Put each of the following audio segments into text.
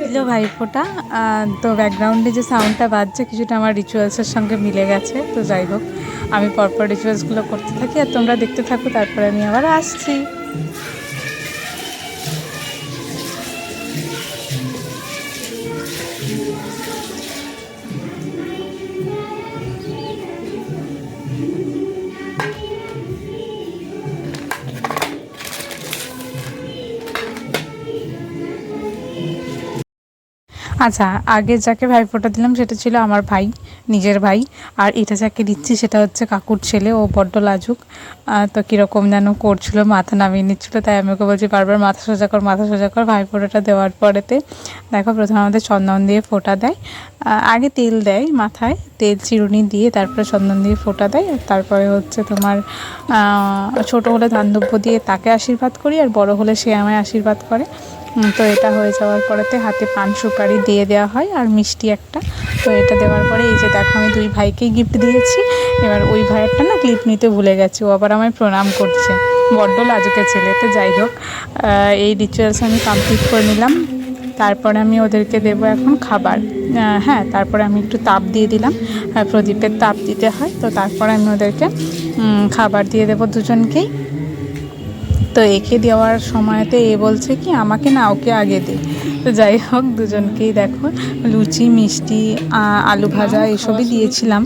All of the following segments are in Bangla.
দিল ভাইফোঁটা। তো ব্যাকগ্রাউন্ডে যে সাউন্ডটা বাজছে কিছুটা আমার রিচুয়ালসের সঙ্গে মিলে গেছে। তো যাই হোক, আমি পরপর রিচুয়ালসগুলো করতে থাকি আর তোমরা দেখতে থাকো, তারপরে আমি আবার আসছি। আচ্ছা, আগে যাকে ভাইফোঁটা দিলাম সেটা ছিল আমার ভাই, নিজের ভাই। আর এটা যাকে দিচ্ছি সেটা হচ্ছে কাকুর ছেলে। ও বড্ড লাজুক। তো কীরকম যেন করছিল, মাথা নামিয়ে নিচ্ছিলো, তাই আমি ওকে বলছি বারবার মাথা সোজা কর, মাথা সোজা কর। ভাইফোঁটাটা দেওয়ার পরেতে দেখো প্রথমে আমাদের চন্দন দিয়ে ফোঁটা দেয়। আগে তেল দেয় মাথায়, তেল চিরুনি দিয়ে তারপরে চন্দন দিয়ে ফোঁটা দেয়। আর তারপরে হচ্ছে তোমার ছোটো হলে ধানদুব্য দিয়ে তাকে আশীর্বাদ করি, আর বড় হলে সে আমায় আশীর্বাদ করে। তো এটা হয়ে যাওয়ার পরেতে হাতে পান সুপারি দিয়ে দেওয়া হয় আর মিষ্টি একটা। তো এটা দেওয়ার পরে এই যে দেখো আমি দুই ভাইকেই গিফট দিয়েছি। এবার ওই ভাইয়েরটা না ক্লিপ নিতে ভুলে গেছি, ও আবার আমায় প্রণাম করছে, বড্ড লাজুকে ছেলে। তো যাই হোক, এই রিচুয়ালস আমি কমপ্লিট করে নিলাম। তারপরে আমি ওদেরকে দেবো এখন খাবার। হ্যাঁ, তারপরে আমি একটু তাপ দিয়ে দিলাম, প্রদীপের তাপ দিতে হয়। তো তারপরে আমি ওদেরকে খাবার দিয়ে দেবো দুজনকেই। তো একে দেওয়ার সময়তে এ বলছে কি আমাকে না, ওকে আগে দে। তো যাই হোক, দুজনকেই দেখো লুচি, মিষ্টি, আলু ভাজা এসবই দিয়েছিলাম।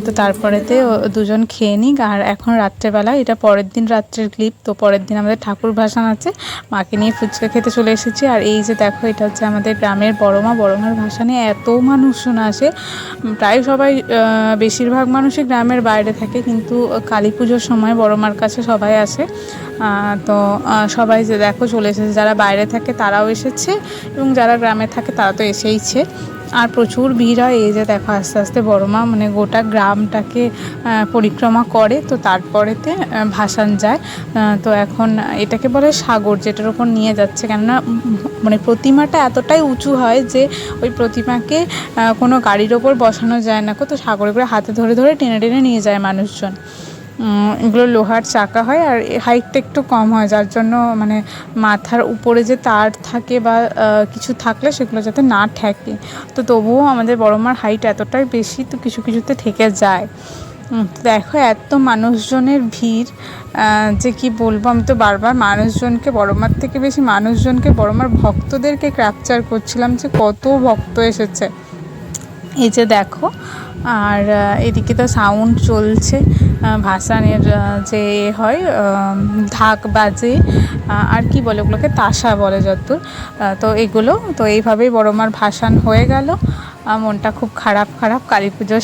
তো তারপরেতে দুজন খেয়ে নিক। আর এখন রাত্রেবেলা, এটা পরের দিন রাত্রের ক্লিপ। তো পরের দিন আমাদের ঠাকুর ভাসান আছে, মাকে নিয়ে ফুচকা খেতে চলে এসেছি। আর এই যে দেখো, এটা হচ্ছে আমাদের গ্রামের বড়মা। বড়মার ভাসানে এত মানুষজন আসে, প্রায় সবাই, বেশিরভাগ মানুষই গ্রামের বাইরে থাকে, কিন্তু কালী পুজোর সময় বড়মার কাছে সবাই আসে। তো সবাই যে দেখো চলে এসেছে, যারা বাইরে থাকে তারাও এসেছে এবং যারা গ্রামে থাকে তারা তো এসেইছে। আর প্রচুর ভিড় হয়। এই যে দেখো আস্তে আস্তে বড়মা মানে গোটা গ্রামটাকে পরিক্রমা করে, তো তারপরেতে ভাসান যায়। তো এখন এটাকে বলে সাগর, যেটার ওপর নিয়ে যাচ্ছে। কেননা মানে প্রতিমাটা এতটাই উঁচু হয় যে ওই প্রতিমাকে কোনো গাড়ির ওপর বসানো যায় না। তো সাগরে করে হাতে ধরে ধরে টেনে টেনে নিয়ে যায় মানুষজন। এগুলো লোহার চাকা হয় আর হাইটটা একটু কম হয়, যার জন্য মানে মাথার উপরে যে তার থাকে বা কিছু থাকলে সেগুলো যাতে না ঠেকে। তো তবুও আমাদের বড়মার হাইট এতটাই বেশি, তো কিছু কিছুতে ঠেকে যায়। দেখো এত মানুষজনের ভিড়, যে কি বলবো। আমি তো বারবার মানুষজনকে, বড়মার থেকে বেশি মানুষজনকে, বড়মার ভক্তদেরকে ক্যাপচার করছিলাম যে কত ভক্ত এসেছে। এই যে দেখো, আর এদিকে তো সাউন্ড চলছে, ভাসানের যে হয় ঢাক বাজে, আর কি বলে ওগুলোকে, তাসা বলে যতদূর। তো এগুলো তো এইভাবেই বড়মার ভাসান হয়ে গেল। মনটা খুব খারাপ খারাপ। কালী পুজোর